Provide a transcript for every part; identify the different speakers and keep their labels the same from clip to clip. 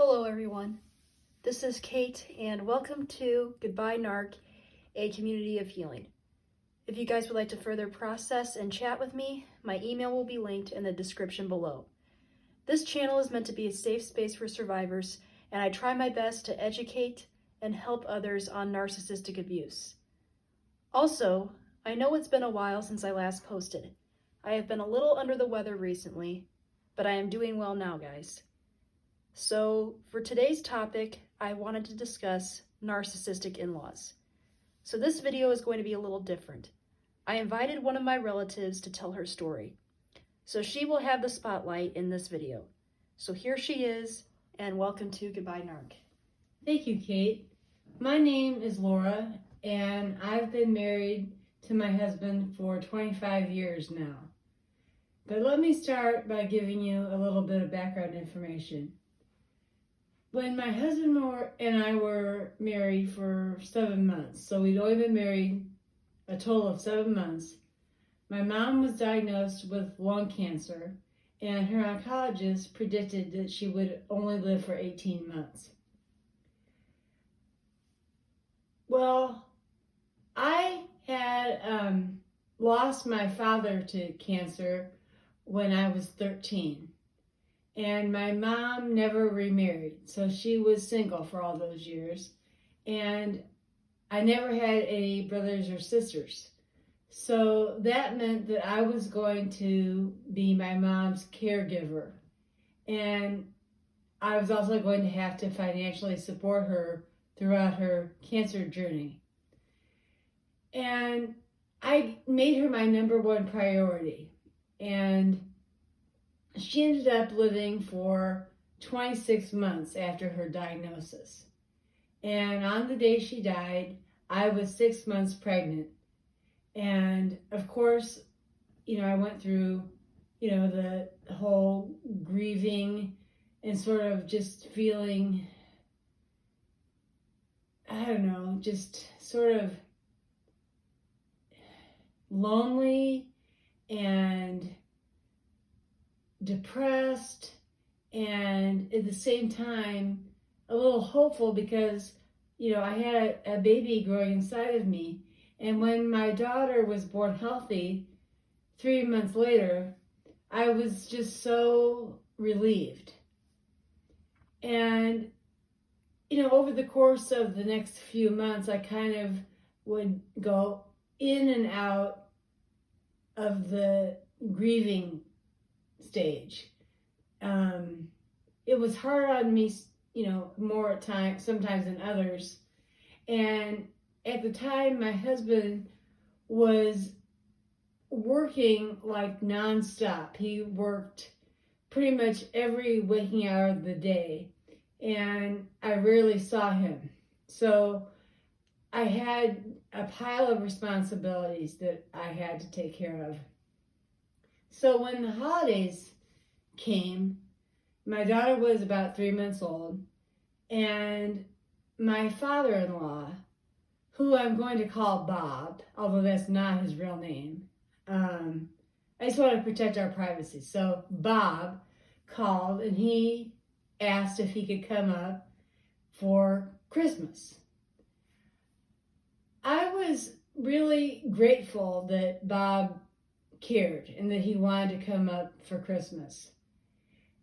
Speaker 1: Hello everyone, this is Kate and welcome to Goodbye Narc, a community of healing. If you guys would like to further process and chat with me, my email will be linked in the description below. This channel is meant to be a safe space for survivors, and I try my best to educate and help others on narcissistic abuse. Also, I know it's been a while since I last posted. I have been a little under the weather recently, but I am doing well now, guys. So for today's topic, I wanted to discuss narcissistic in-laws. So this video is going to be a little different. I invited one of my relatives to tell her story. So she will have the spotlight in this video. So here she is, and welcome to Goodbye Narc.
Speaker 2: Thank you, Kate. My name is Laura, and I've been married to my husband for 25 years now. But let me start by giving you a little bit of background information. When my husband and I were married for 7 months, so we'd only been married a total of 7 months, my mom was diagnosed with lung cancer, and her oncologist predicted that she would only live for 18 months. Well, I had lost my father to cancer when I was 13. And my mom never remarried, so she was single for all those years. And I never had any brothers or sisters. So that meant that I was going to be my mom's caregiver. And I was also going to have to financially support her throughout her cancer journey. And I made her my number one priority. And she ended up living for 26 months after her diagnosis. And on the day she died, I was 6 months pregnant. And of course, I went through, the whole grieving and sort of just feeling, just sort of lonely and depressed, and at the same time a little hopeful because I had a baby growing inside of me. And when my daughter was born healthy 3 months later, I was just so relieved. And over the course of the next few months, I kind of would go in and out of the grieving stage. It was hard on me, more at times, sometimes than others. And at the time, my husband was working like nonstop. He worked pretty much every waking hour of the day, and I rarely saw him. So I had a pile of responsibilities that I had to take care of. So when the holidays came, my daughter was about 3 months old, and my father-in-law, who I'm going to call Bob, although that's not his real name, I just want to protect our privacy. So Bob called, and he asked if he could come up for Christmas. I was really grateful that Bob cared and that he wanted to come up for Christmas.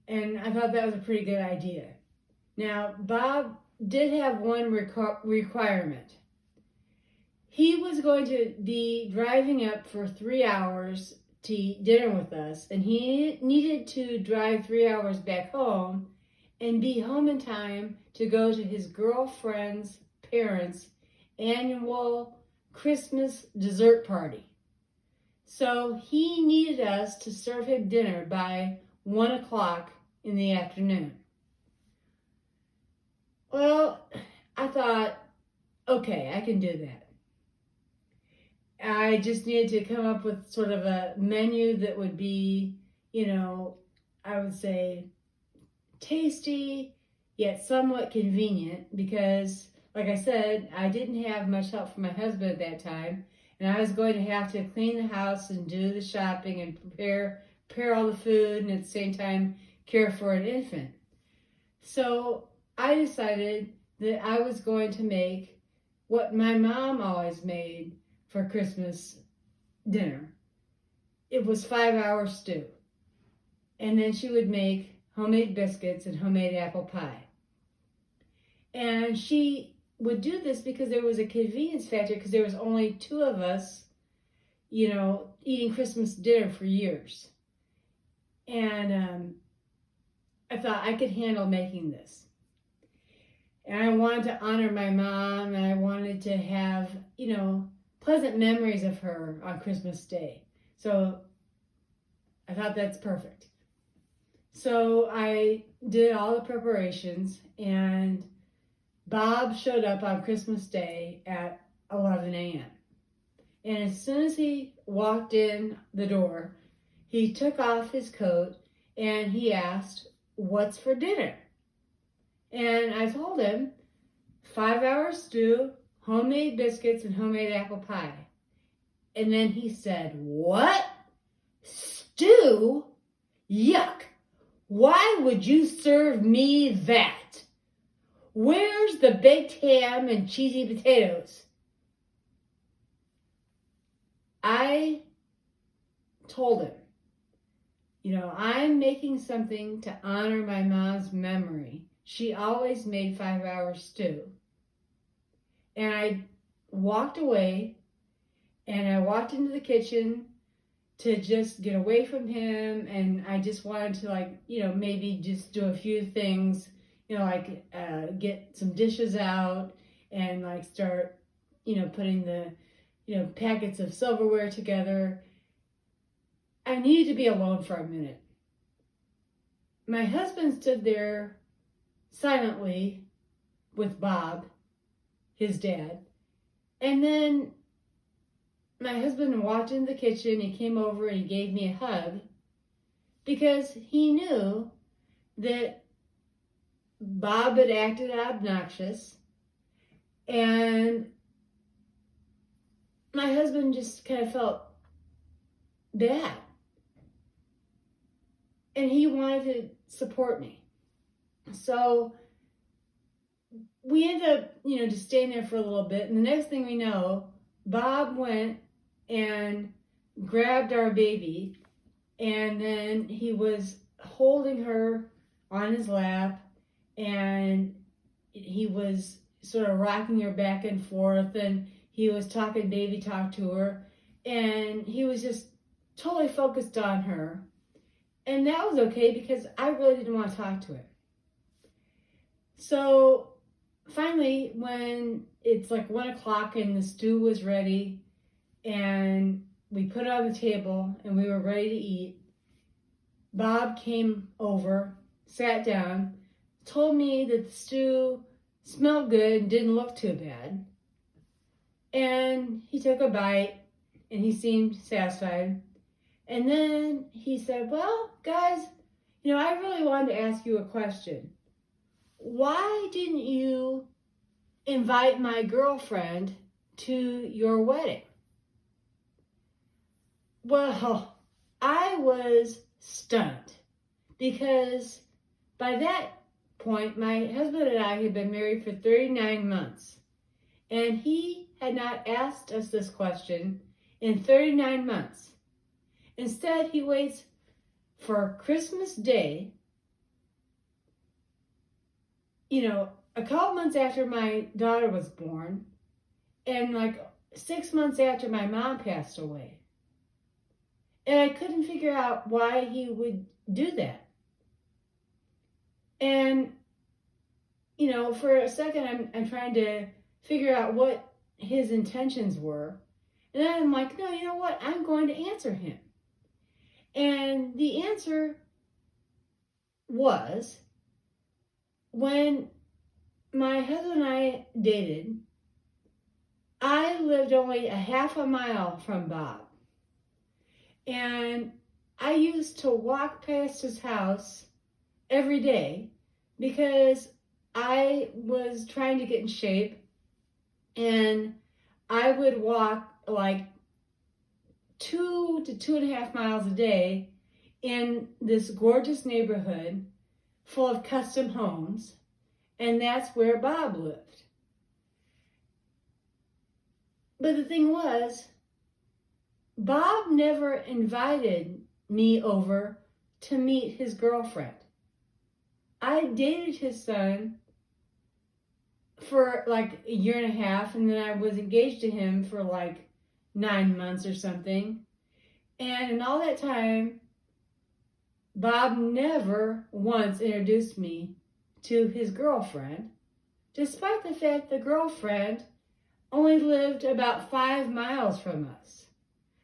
Speaker 2: And I thought that was a pretty good idea. Now, Bob did have one requirement. He was going to be driving up for 3 hours to eat dinner with us, and he needed to drive 3 hours back home and be home in time to go to his girlfriend's parents' annual Christmas dessert party. So he needed us to serve him dinner by 1 o'clock in the afternoon. Well, I thought, okay, I can do that. I just needed to come up with sort of a menu that would be, I would say tasty, yet somewhat convenient, because, like I said, I didn't have much help from my husband at that time, and I was going to have to clean the house and do the shopping and prepare all the food, and at the same time care for an infant. So I decided that I was going to make what my mom always made for Christmas dinner. It was 5-hour stew. And then she would make homemade biscuits and homemade apple pie. And she would do this because there was a convenience factor, because there was only 2 of us, eating Christmas dinner for years. And I thought I could handle making this. And I wanted to honor my mom, and I wanted to have, pleasant memories of her on Christmas Day. So I thought that's perfect. So I did all the preparations, and Bob showed up on Christmas Day at 11 a.m. And as soon as he walked in the door, he took off his coat and he asked, "What's for dinner?" And I told him, 5-hour stew, homemade biscuits, and homemade apple pie. And then he said, "What? Stew? Yuck! Why would you serve me that? Where's the baked ham and cheesy potatoes?" I told him, I'm making something to honor my mom's memory. She always made 5-hour stew. And I walked away, and I walked into the kitchen to just get away from him, and I just wanted to maybe just do a few things, get some dishes out and start, putting the, packets of silverware together. I needed to be alone for a minute. My husband stood there silently with Bob, his dad, and then my husband walked into the kitchen. He came over and he gave me a hug because he knew that Bob had acted obnoxious, and my husband just kind of felt bad. And he wanted to support me. So we ended up, just staying there for a little bit. And the next thing we know, Bob went and grabbed our baby, and then he was holding her on his lap, and he was sort of rocking her back and forth, and he was talking baby talk to her, and he was just totally focused on her. And that was okay because I really didn't want to talk to her. So finally, when it's 1 o'clock and the stew was ready, and we put it on the table and we were ready to eat, Bob came over, sat down, told me that the stew smelled good and didn't look too bad. And he took a bite and he seemed satisfied. And then he said, "Well, guys, I really wanted to ask you a question. Why didn't you invite my girlfriend to your wedding?" Well, I was stunned because by that point, my husband and I had been married for 39 months, and he had not asked us this question in 39 months. Instead, he waits for Christmas Day, a couple months after my daughter was born, and 6 months after my mom passed away. And I couldn't figure out why he would do that. And, for a second, I'm trying to figure out what his intentions were. And then I'm like, no, you know what? I'm going to answer him. And the answer was, when my husband and I dated, I lived only a half a mile from Bob. And I used to walk past his house every day because I was trying to get in shape, and I would walk 2 to 2.5 miles a day in this gorgeous neighborhood full of custom homes, and that's where Bob lived. But the thing was, Bob never invited me over to meet his girlfriend. I dated his son for like a year and a half, and then I was engaged to him for like 9 months or something. And in all that time, Bob never once introduced me to his girlfriend, despite the fact the girlfriend only lived about 5 miles from us.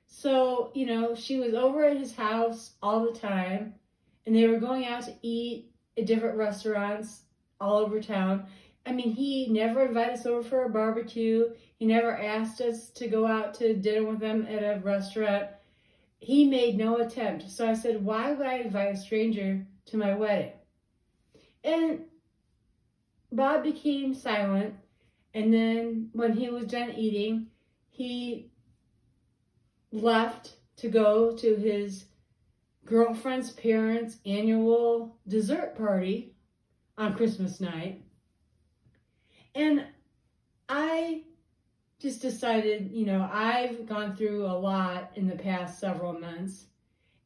Speaker 2: So, you know, she was over at his house all the time, and they were going out to eat at different restaurants all over town. I mean, he never invited us over for a barbecue. He never asked us to go out to dinner with him at a restaurant. He made no attempt. So I said, why would I invite a stranger to my wedding? And Bob became silent. And then when he was done eating, he left to go to his girlfriend's parents' annual dessert party on Christmas night. And I just decided, you know, I've gone through a lot in the past several months,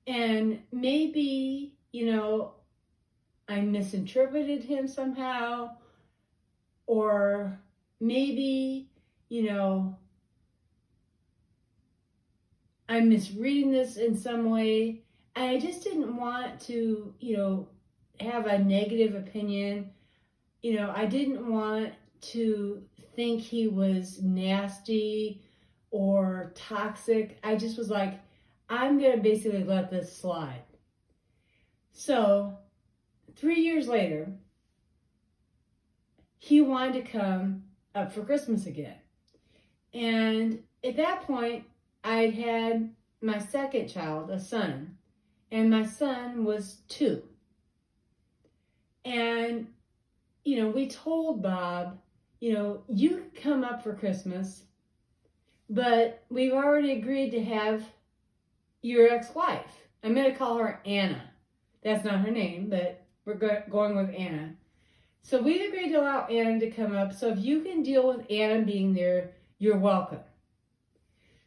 Speaker 2: and maybe, you know, I misinterpreted him somehow, or maybe, you know, I'm misreading this in some way. And I just didn't want to, you know, have a negative opinion. You know, I didn't want to think he was nasty or toxic. I just was like, I'm going to basically let this slide. So 3 years later, he wanted to come up for Christmas again. And at that point, I'd had my second child, a son, and my son was 2. And, you know, we told Bob, you know, you can come up for Christmas, but we've already agreed to have your ex-wife. I'm going to call her Anna. That's not her name, but we're going with Anna. So we agreed to allow Anna to come up. So if you can deal with Anna being there, you're welcome.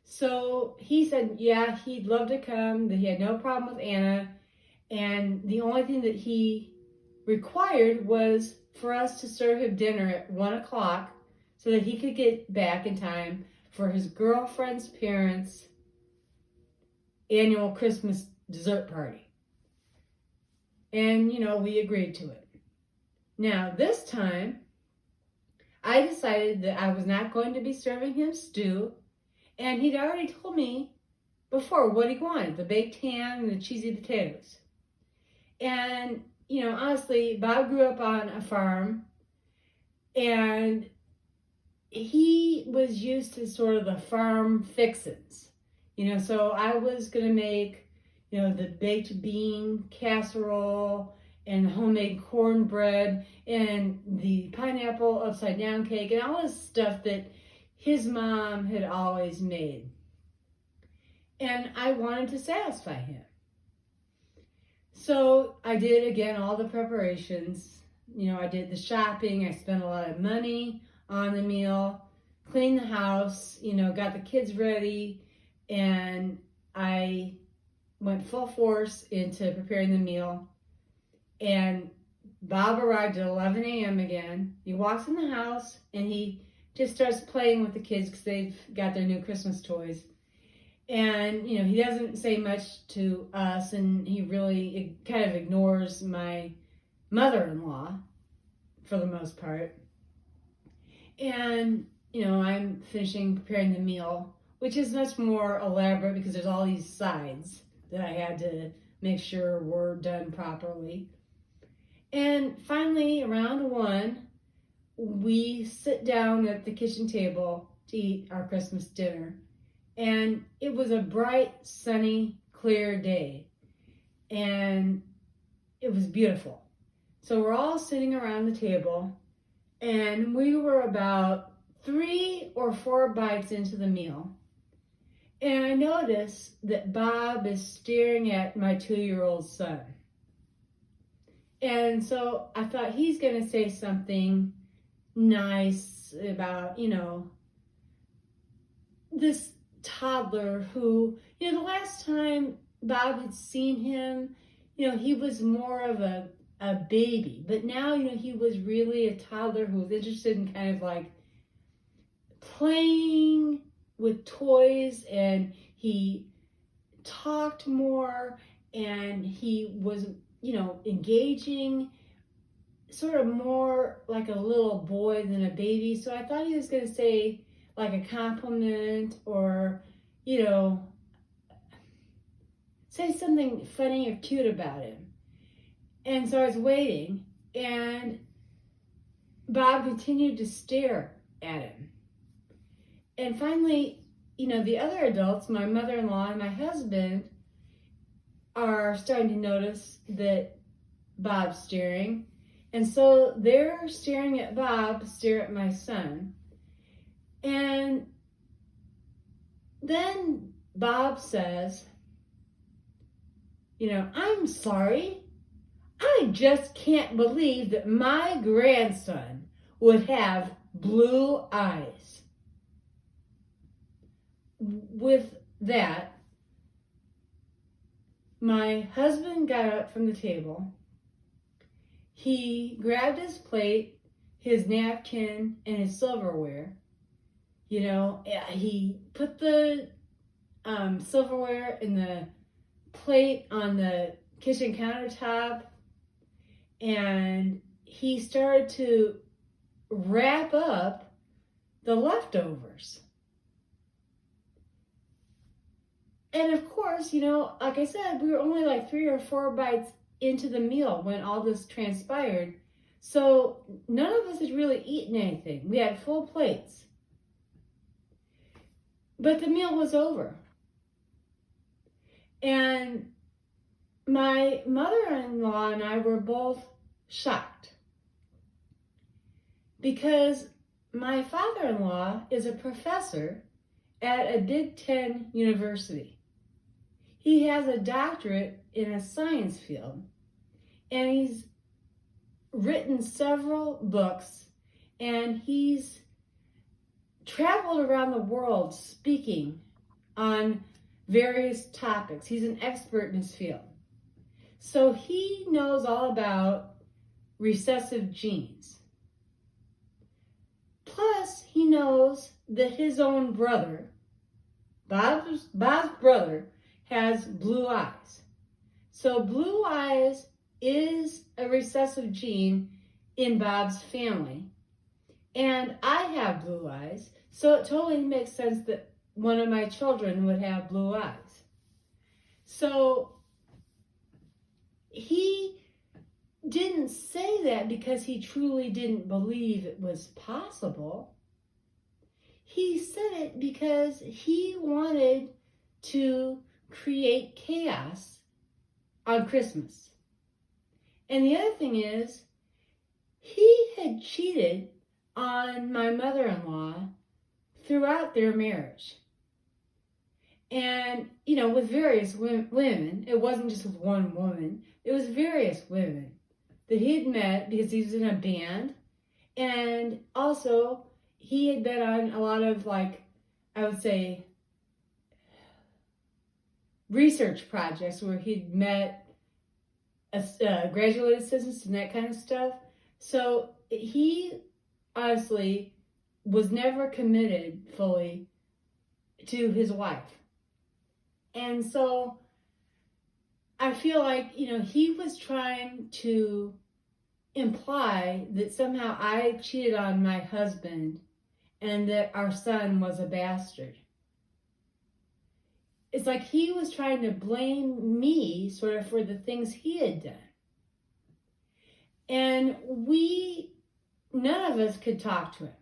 Speaker 2: So he said, yeah, he'd love to come, that he had no problem with Anna. And the only thing that he required was for us to serve him dinner at 1 o'clock so that he could get back in time for his girlfriend's parents' annual Christmas dessert party. And, you know, we agreed to it. Now, this time, I decided that I was not going to be serving him stew. And he'd already told me before what he wanted, the baked ham and the cheesy potatoes. And, you know, honestly, Bob grew up on a farm, and he was used to sort of the farm fixins. You know, so I was going to make, you know, the baked bean casserole and the homemade cornbread and the pineapple upside down cake and all this stuff that his mom had always made. And I wanted to satisfy him. So I did, again, all the preparations. You know, I did the shopping. I spent a lot of money on the meal, cleaned the house, you know, got the kids ready, and I went full force into preparing the meal. And Bob arrived at 11 a.m. again. He walks in the house, and he just starts playing with the kids because they've got their new Christmas toys. And, you know, he doesn't say much to us, and he really kind of ignores my mother-in-law for the most part. And, you know, I'm finishing preparing the meal, which is much more elaborate because there's all these sides that I had to make sure were done properly. And finally, around 1, we sit down at the kitchen table to eat our Christmas dinner. And it was a bright, sunny, clear day. And it was beautiful. So we're all sitting around the table, and we were about 3 or 4 bites into the meal. And I noticed that Bob is staring at my 2-year-old son. And so I thought he's going to say something nice about, this toddler who, the last time Bob had seen him, he was more of a baby. But now, he was really a toddler who was interested in kind of like playing with toys, and he talked more, and he was, engaging sort of more like a little boy than a baby. So I thought he was going to say like a compliment, or, say something funny or cute about him. And so I was waiting, and Bob continued to stare at him. And finally, the other adults, my mother-in-law and my husband, are starting to notice that Bob's staring. And so they're staring at Bob, stare at my son. And then Bob says, I'm sorry. I just can't believe that my grandson would have blue eyes. With that, my husband got up from the table. He grabbed his plate, his napkin, and his silverware. He put the silverware and the plate on the kitchen countertop, and he started to wrap up the leftovers. And of course, like I said, we were only like 3 or 4 bites into the meal when all this transpired. So none of us had really eaten anything. We had full plates. But the meal was over. And my mother-in-law and I were both shocked, because my father-in-law is a professor at a Big Ten university. He has a doctorate in a science field, and he's written several books, and he's traveled around the world speaking on various topics. He's an expert in his field. So he knows all about recessive genes. Plus, he knows that his own brother, Bob's brother, has blue eyes. So blue eyes is a recessive gene in Bob's family. And I have blue eyes, so it totally makes sense that one of my children would have blue eyes. So he didn't say that because he truly didn't believe it was possible. He said it because he wanted to create chaos on Christmas. And the other thing is, he had cheated on my mother-in-law throughout their marriage. And, with various women. It wasn't just with one woman. It was various women that he had met because he was in a band. And also, he had been on a lot of, I would say, research projects where he'd met graduate assistants and that kind of stuff. So he honestly was never committed fully to his wife. And so I feel like, he was trying to imply that somehow I cheated on my husband and that our son was a bastard. It's like he was trying to blame me sort of for the things he had done. And none of us could talk to him.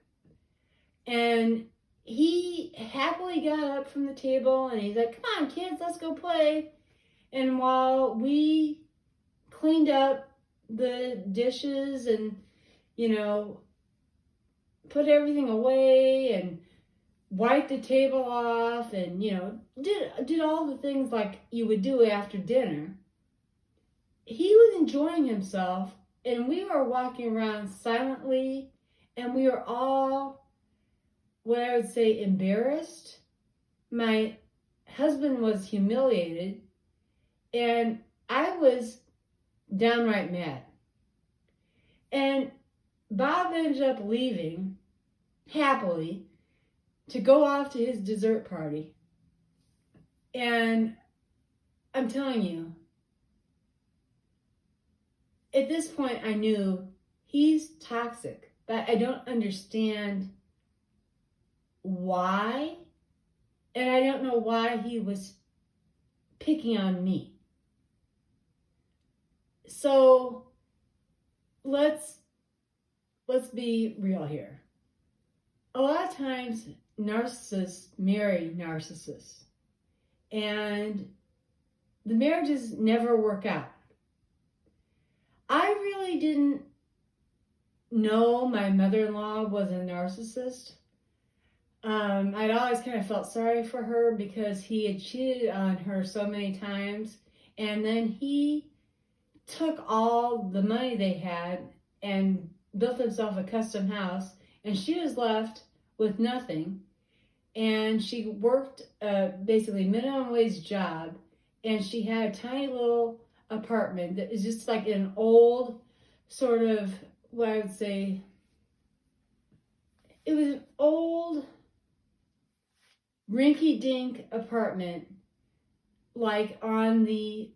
Speaker 2: And he happily got up from the table and he's like, "Come on, kids, let's go play." And while we cleaned up the dishes and, put everything away and wiped the table off and, did all the things like you would do after dinner, he was enjoying himself, and we were walking around silently, and we were all, what I would say, embarrassed. My husband was humiliated, and I was downright mad. And Bob ended up leaving happily to go off to his dessert party. And I'm telling you, at this point I knew he's toxic, but I don't understand why. And I don't know why he was picking on me. So let's be real here. A lot of times narcissists marry narcissists, and the marriages never work out. I really didn't know my mother-in-law was a narcissist. I'd always kind of felt sorry for her because he had cheated on her so many times, and then he took all the money they had and built himself a custom house, and she was left with nothing. And she worked basically minimum wage job, and she had a tiny little apartment that is just like an old sort of, what I would say, it was an old rinky-dink apartment, like on the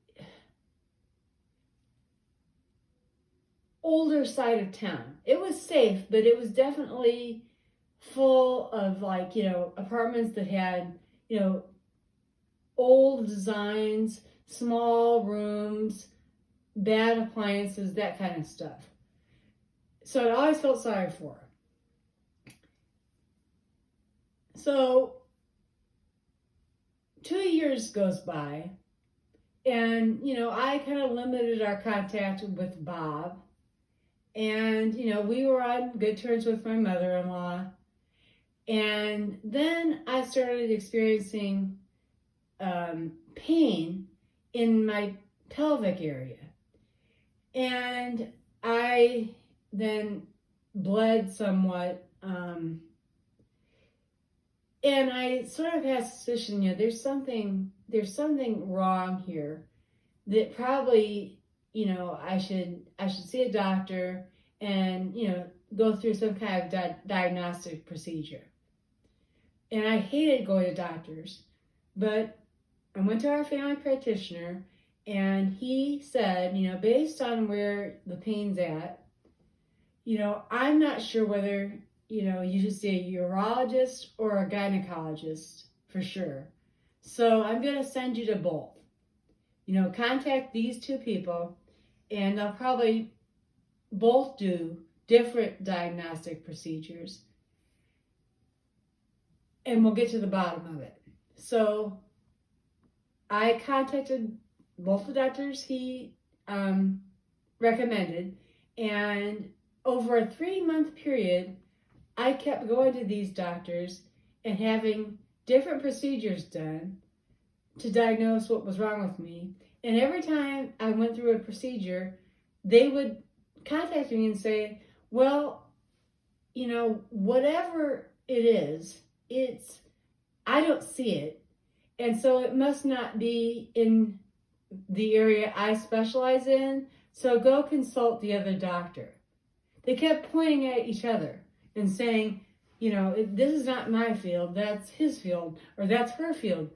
Speaker 2: older side of town. It was safe, but it was definitely full of, like, apartments that had, old designs, small rooms, bad appliances, that kind of stuff. So I always felt sorry for her. So 2 years goes by, and, I kind of limited our contact with Bob. And, we were on good terms with my mother-in-law. And then I started experiencing pain in my pelvic area. And I then bled somewhat. And I sort of had suspicion, there's something wrong here that probably, I should see a doctor and, go through some kind of diagnostic procedure. And I hated going to doctors, but I went to our family practitioner, and he said, based on where the pain's at, I'm not sure whether, you should see a urologist or a gynecologist for sure. So I'm going to send you to both. Contact these two people, and they'll probably both do different diagnostic procedures, and we'll get to the bottom of it. So I contacted both the doctors he recommended, and over a 3-month period, I kept going to these doctors and having different procedures done to diagnose what was wrong with me. And every time I went through a procedure, they would contact me and say, well, whatever it is, I don't see it. And so it must not be in the area I specialize in. So go consult the other doctor. They kept pointing at each other and saying, this is not my field, that's his field, or that's her field.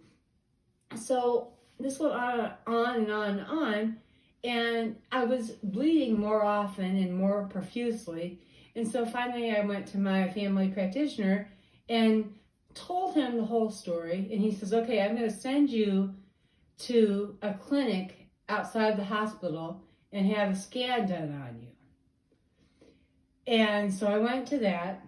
Speaker 2: So this went on and on and on, and I was bleeding more often and more profusely. And so finally I went to my family practitioner and told him the whole story, and he says, okay, I'm going to send you to a clinic outside the hospital and have a scan done on you. And so I went to that,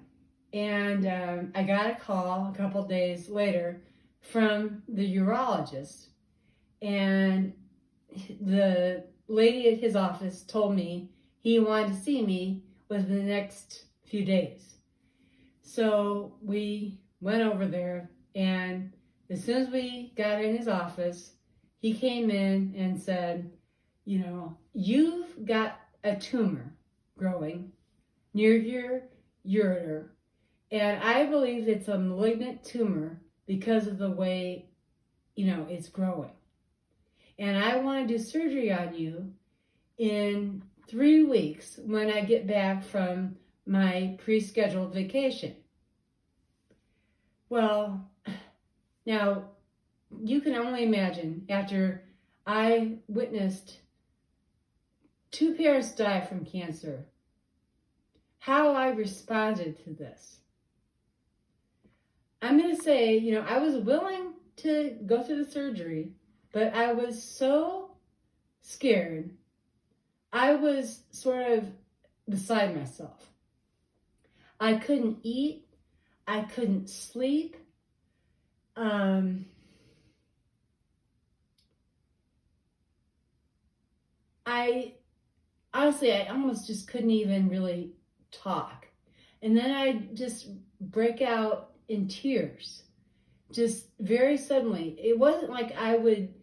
Speaker 2: and I got a call a couple days later from the urologist, and the lady at his office told me he wanted to see me within the next few days. So we went over there, and as soon as we got in his office, he came in and said, you've got a tumor growing near your ureter, and I believe it's a malignant tumor because of the way, it's growing. And I want to do surgery on you in 3 weeks when I get back from my pre-scheduled vacation. Well, now you can only imagine, after I witnessed 2 parents die from cancer, how I responded to this. I'm going to say, I was willing to go through the surgery, but I was so scared. I was sort of beside myself. I couldn't eat. I couldn't sleep. I almost just couldn't even really talk. And then I just break out in tears, just very suddenly. It wasn't like I would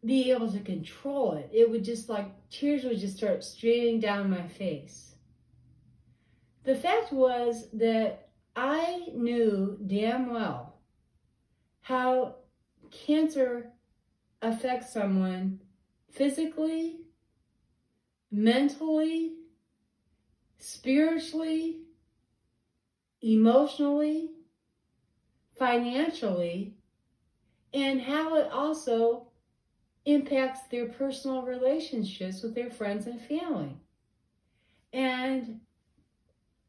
Speaker 2: be able to control it. It would just tears would just start streaming down my face. The fact was that I knew damn well how cancer affects someone physically, mentally, spiritually, emotionally, financially, and how it also impacts their personal relationships with their friends and family. And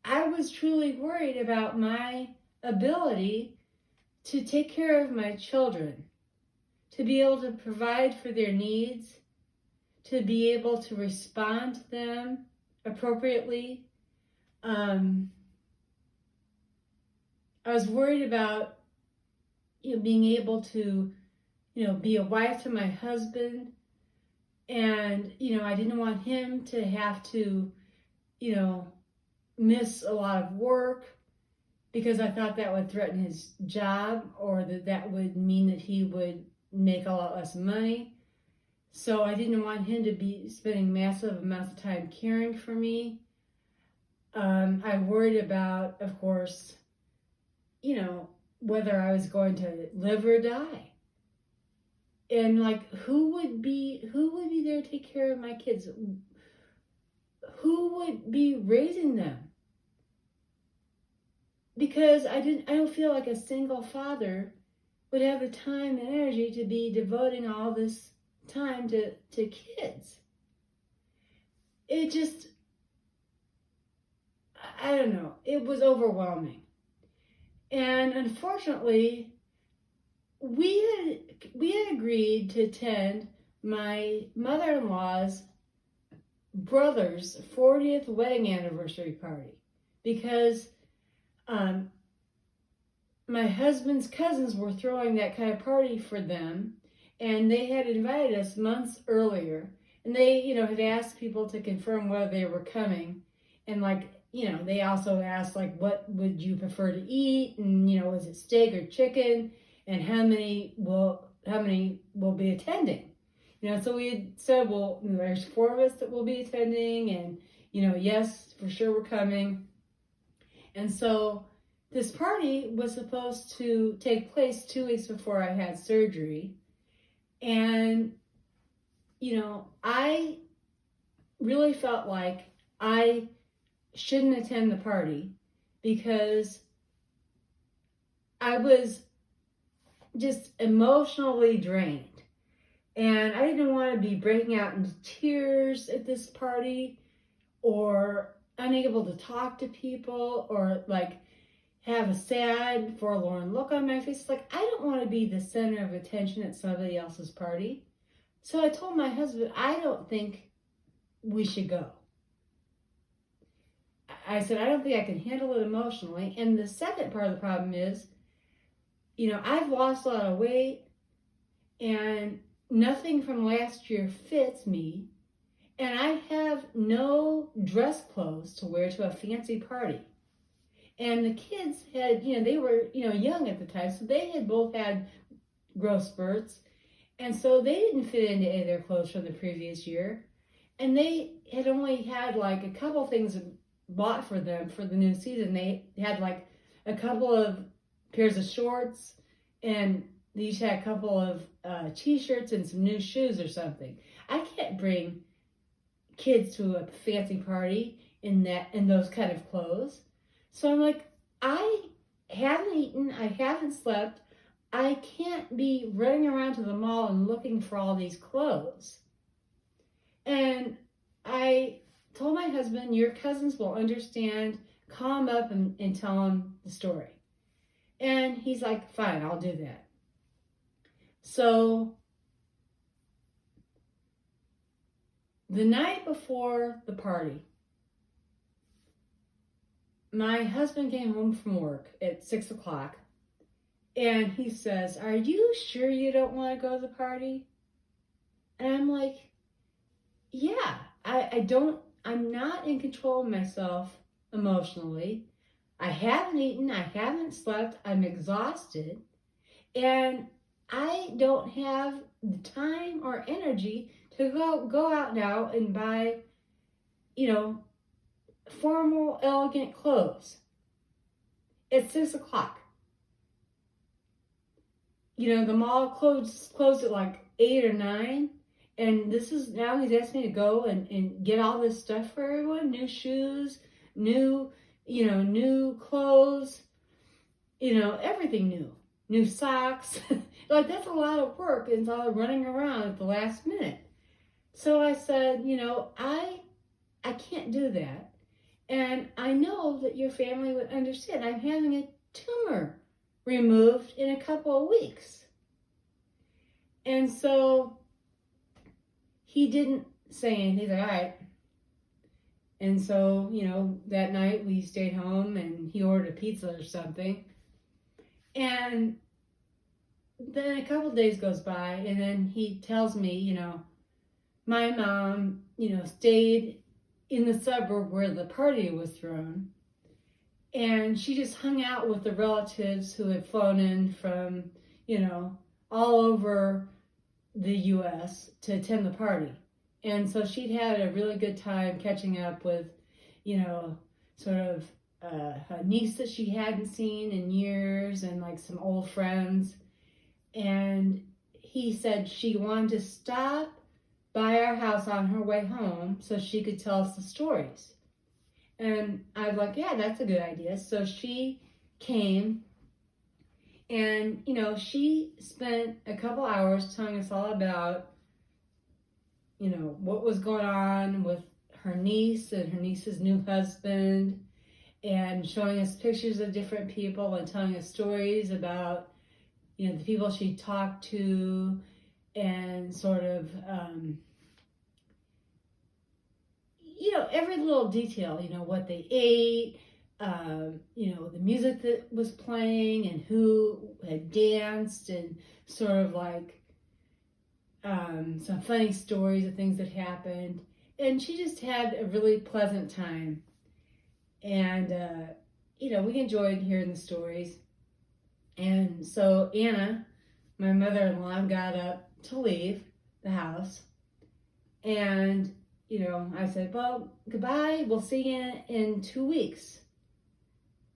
Speaker 2: I was truly worried about my ability to take care of my children, to be able to provide for their needs, to be able to respond to them appropriately. I was worried about being able to be a wife to my husband, and I didn't want him to have to miss a lot of work, because I thought that would threaten his job, or that would mean that he would make a lot less money. So I didn't want him to be spending massive amounts of time caring for me. I worried about, of course, whether I was going to live or die. And who would be there to take care of my kids? Who would be raising them? Because I don't feel like a single father would have the time and energy to be devoting all this time to kids. It just, I don't know, it was overwhelming. And unfortunately, we had agreed to attend my mother-in-law's brother's 40th wedding anniversary party, because my husband's cousins were throwing that kind of party for them, and they had invited us months earlier, and they had asked people to confirm whether they were coming, and they also asked what would you prefer to eat, and was it steak or chicken, and how many will be attending. So we had said, well, there's 4 of us that will be attending, and yes, for sure we're coming. And so this party was supposed to take place 2 weeks before I had surgery. And, I really felt like I shouldn't attend the party, because I was just emotionally drained. And I didn't want to be breaking out into tears at this party, or unable to talk to people, or have a sad, forlorn look on my face. I don't want to be the center of attention at somebody else's party. So I told my husband, I don't think we should go. I said, I don't think I can handle it emotionally. And the second part of the problem is, I've lost a lot of weight, and nothing from last year fits me. And I have no dress clothes to wear to a fancy party. And the kids had, they were, young at the time, so they had both had growth spurts. And so they didn't fit into any of their clothes from the previous year. And they had only had like a couple things bought for them for the new season. They had like a couple of pairs of shorts, and they each had a couple of t-shirts and some new shoes or something. I can't bring kids to a fancy party in those kind of clothes. So I'm like, I haven't eaten, I haven't slept, I can't be running around to the mall and looking for all these clothes. And I told my husband, your cousins will understand, call him up and tell him the story. And he's like, fine, I'll do that. So the night before the party, my husband came home from work at 6 o'clock, and he says, are you sure you don't want to go to the party? And I'm like, yeah, I'm not in control of myself emotionally. I haven't eaten, I haven't slept, I'm exhausted, and I don't have the time or energy to go out now and buy, formal, elegant clothes. It's 6 o'clock. The mall closed at like 8 or 9. And now he's asked me to go and get all this stuff for everyone. New shoes, new clothes, everything new. New socks. Like, that's a lot of work, and it's all running around at the last minute. So I said, I can't do that. And I know that your family would understand. I'm having a tumor removed in a couple of weeks. And so he didn't say anything. He's like, all right. And so, that night we stayed home and he ordered a pizza or something. And then a couple of days goes by, and then he tells me, my mom, stayed in the suburb where the party was thrown. And she just hung out with the relatives who had flown in from, all over the U.S. to attend the party. And so she'd had a really good time catching up with, sort of a niece that she hadn't seen in years, and like some old friends. And he said she wanted to stop by our house on her way home so she could tell us the stories. And I was like, yeah, that's a good idea. So she came, and, she spent a couple hours telling us all about, what was going on with her niece and her niece's new husband, and showing us pictures of different people and telling us stories about, the people she talked to, and sort of, every little detail, what they ate, the music that was playing and who had danced, and sort of like some funny stories of things that happened. And she just had a really pleasant time. And, we enjoyed hearing the stories. And so Anna, my mother-in-law, got up to leave the house. And, I said, well, goodbye. We'll see you in 2 weeks.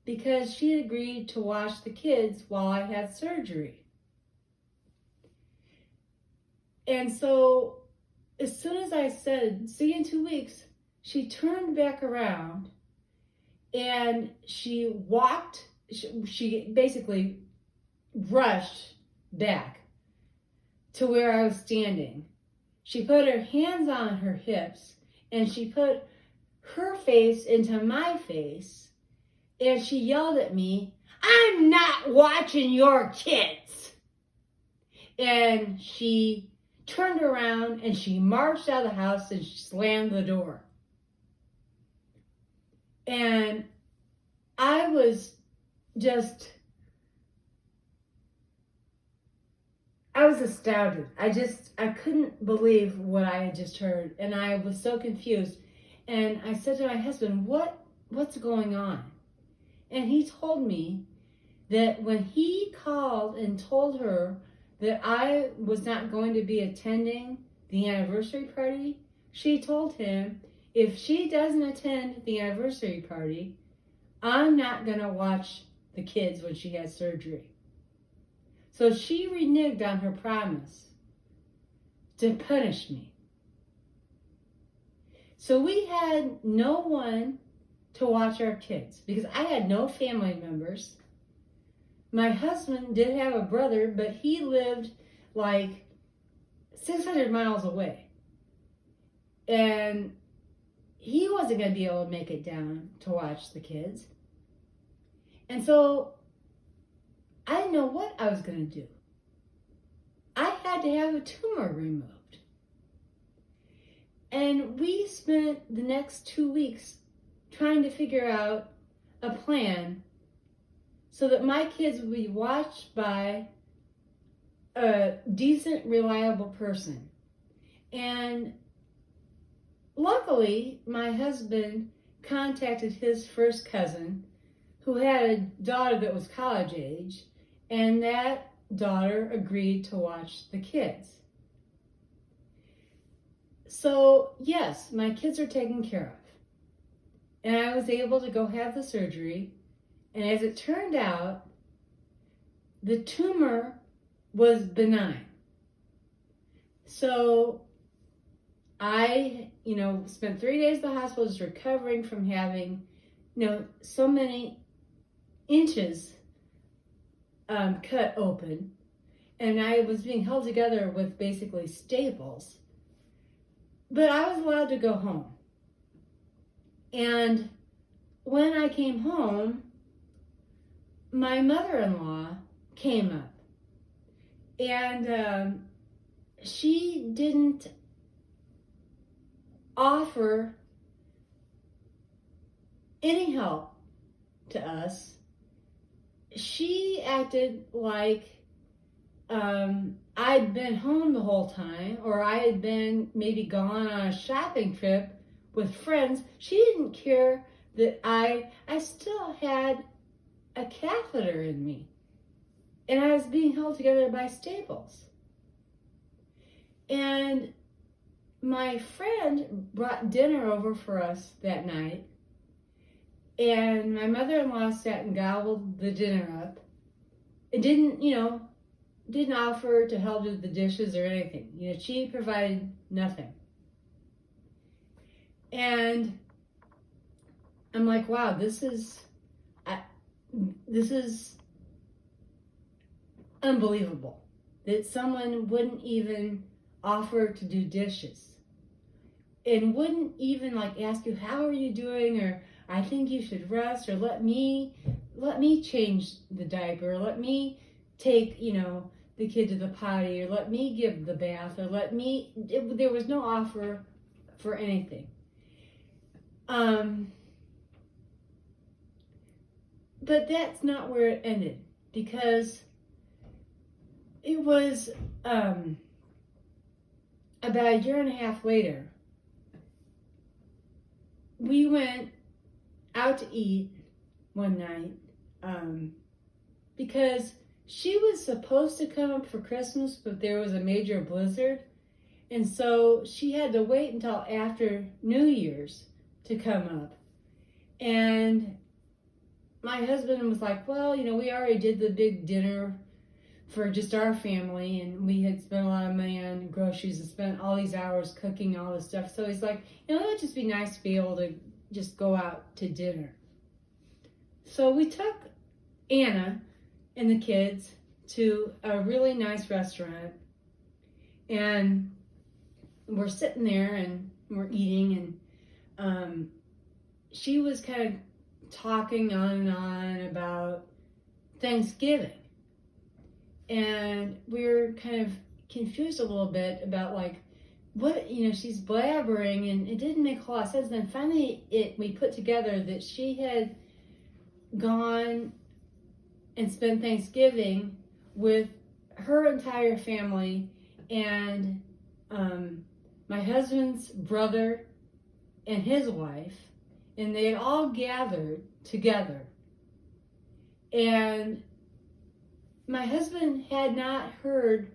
Speaker 2: Because she had agreed to watch the kids while I had surgery. And so as soon as I said, see you in 2 weeks, she turned back around and she basically rushed back to where I was standing. She put her hands on her hips and she put her face into my face, and she yelled at me, I'm not watching your kids. And she turned around and she marched out of the house and she slammed the door. And I was astounded. I couldn't believe what I had just heard. And I was so confused. And I said to my husband, what's going on? And he told me that when he called and told her that I was not going to be attending the anniversary party, she told him, if she doesn't attend the anniversary party, I'm not going to watch the kids when she has surgery. So she reneged on her promise to punish me. So we had no one to watch our kids because I had no family members. My husband did have a brother, but he lived like 600 miles away. And he wasn't going to be able to make it down to watch the kids. And so I didn't know what I was going to do. I had to have a tumor removed. And we spent the next 2 weeks trying to figure out a plan so that my kids would be watched by a decent, reliable person. And luckily, my husband contacted his first cousin who had a daughter that was college age, and that daughter agreed to watch the kids. So, yes, my kids are taken care of. And I was able to go have the surgery. And as it turned out, the tumor was benign. So I, spent 3 days in the hospital just recovering from having, so many inches cut open. And I was being held together with basically staples. But I was allowed to go home. And when I came home, my mother-in-law came up. And she didn't offer any help to us. She acted like I'd been home the whole time, or I had been maybe gone on a shopping trip with friends. She didn't care that I still had a catheter in me, and I was being held together by staples. And my friend brought dinner over for us that night, and my mother-in-law sat and gobbled the dinner up. It didn't offer to help with the dishes or anything. She provided nothing. And I'm like, wow, this is unbelievable that someone wouldn't even offer to do dishes and wouldn't even ask you, how are you doing? Or I think you should rest, or let me change the diaper, or let me take, the kid to the potty, or let me give the bath, or there was no offer for anything. But that's not where it ended, because it was about a year and a half later, we went out to eat one night because she was supposed to come up for Christmas, but there was a major blizzard. And so she had to wait until after New Year's to come up. And my husband was like, well, we already did the big dinner for just our family, and we had spent a lot of money on groceries and spent all these hours cooking all this stuff. So he's like, it would just be nice to be able to just go out to dinner. So we took Anna and the kids to a really nice restaurant, and we're sitting there and we're eating, and she was kind of talking on and on about Thanksgiving, and we were kind of confused a little bit about what she's blabbering, and it didn't make a lot of sense. Then finally we put together that she had gone and spent Thanksgiving with her entire family and my husband's brother and his wife, and they had all gathered together. And my husband had not heard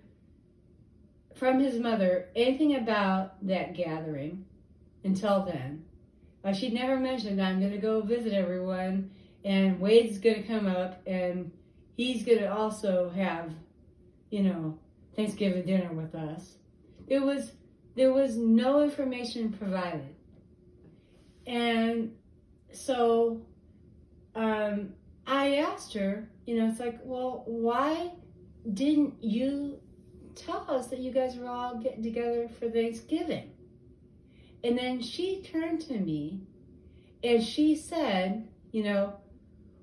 Speaker 2: from his mother anything about that gathering until then. She'd never mentioned, I'm going to go visit everyone, and Wade's going to come up, and he's going to also have, Thanksgiving dinner with us. There was no information provided. And so I asked her, it's like, well, why didn't you tell us that you guys were all getting together for Thanksgiving? And then she turned to me and she said,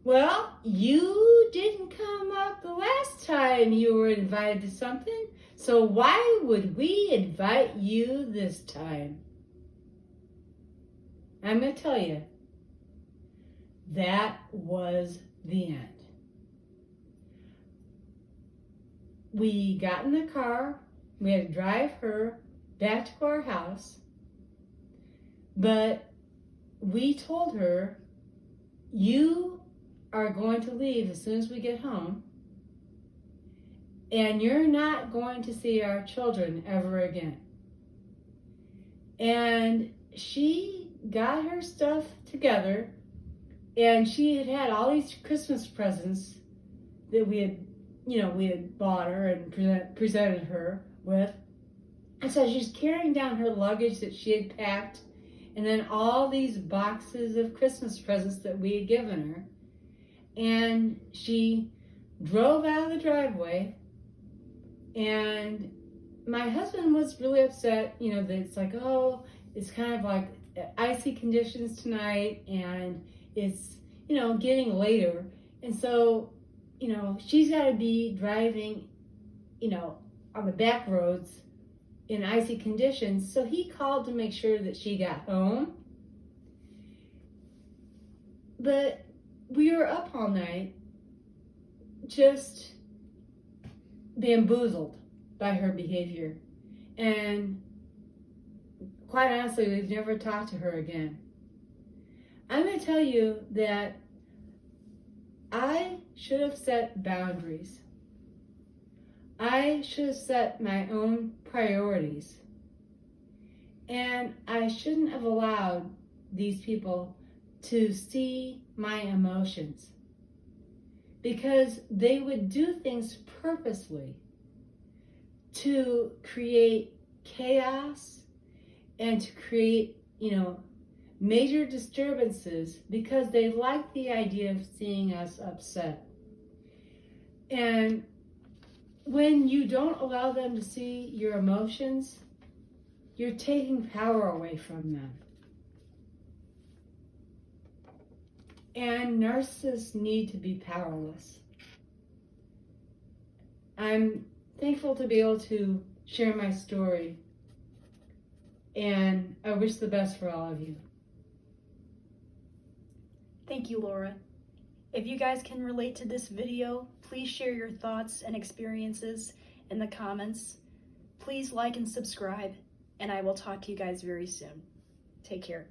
Speaker 2: well, you didn't come up the last time you were invited to something, so why would we invite you this time? I'm going to tell you, that was the end. We got in the car, we had to drive her back to our house, but we told her, you are going to leave as soon as we get home, and you're not going to see our children ever again. And she got her stuff together, and she had all these Christmas presents that we had bought her and presented her with. And so she's carrying down her luggage that she had packed, and then all these boxes of Christmas presents that we had given her. And she drove out of the driveway, and my husband was really upset, that it's like, oh, it's kind of like icy conditions tonight, and it's, getting later. And so, she's got to be driving, on the back roads in icy conditions. So he called to make sure that she got home. But we were up all night, just bamboozled by her behavior. And quite honestly, we've never talked to her again. I'm going to tell you that I should have set boundaries. I should have set my own priorities. And I shouldn't have allowed these people to see my emotions, because they would do things purposely to create chaos and to create, major disturbances, because they like the idea of seeing us upset. And when you don't allow them to see your emotions, you're taking power away from them. And narcissists need to be powerless. I'm thankful to be able to share my story, and I wish the best for all of you.
Speaker 1: Thank you, Laura. If you guys can relate to this video, please share your thoughts and experiences in the comments. Please like and subscribe, and I will talk to you guys very soon. Take care.